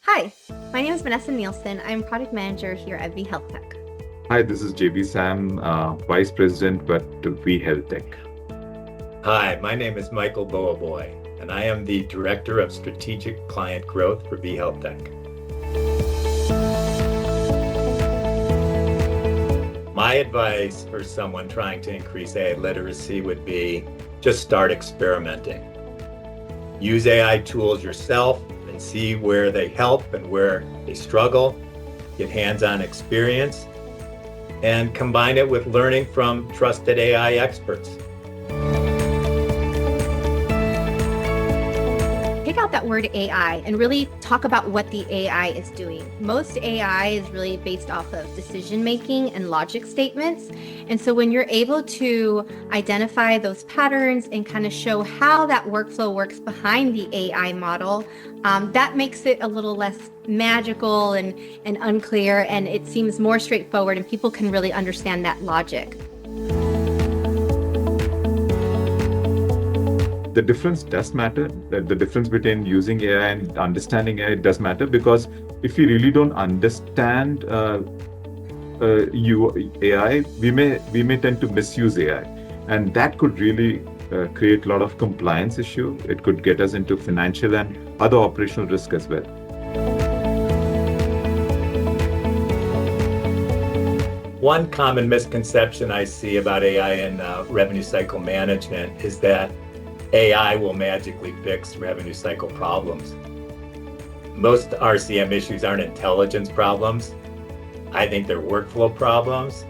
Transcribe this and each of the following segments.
Hi, my name is Vanessa Nielsen. I'm product manager here at Vee Healthtek. Hi, this is Jaby Sam, Vice President at Vee Healthtek. Hi, my name is Michael Bohaboy, and I am the Director of Strategic Client Growth for Vee Healthtek. My advice for someone trying to increase AI literacy would be just start experimenting. Use AI tools yourself and see where they help and where they struggle. Get hands-on experience and combine it with learning from trusted AI experts. Take out that word AI and really talk about what the AI is doing. Most AI is really based off of decision making and logic statements. And so when you're able to identify those patterns and kind of show how that workflow works behind the AI model, that makes it a little less magical and unclear, and it seems more straightforward and people can really understand that logic. The difference does matter. The difference between using AI and understanding AI does matter, because if we really don't understand AI, we may tend to misuse AI, and that could really create a lot of compliance issue. It could get us into financial and other operational risk as well. One common misconception I see about AI in revenue cycle management is that AI will magically fix revenue cycle problems. Most RCM issues aren't intelligence problems. I think they're workflow problems,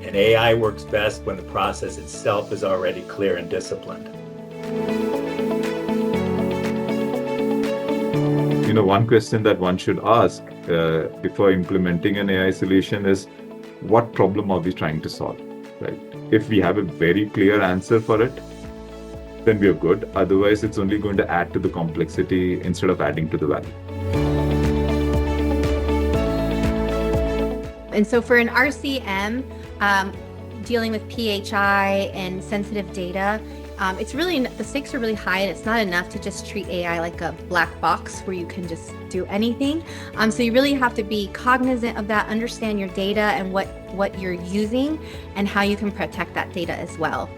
and AI works best when the process itself is already clear and disciplined. One question that one should ask before implementing an AI solution is, what problem are we trying to solve, right? If we have a very clear answer for it, then we are good. Otherwise, it's only going to add to the complexity instead of adding to the value. And so for an RCM, dealing with PHI and sensitive data, the stakes are really high, and it's not enough to just treat AI like a black box where you can just do anything. So you really have to be cognizant of that, understand your data and what you're using and how you can protect that data as well.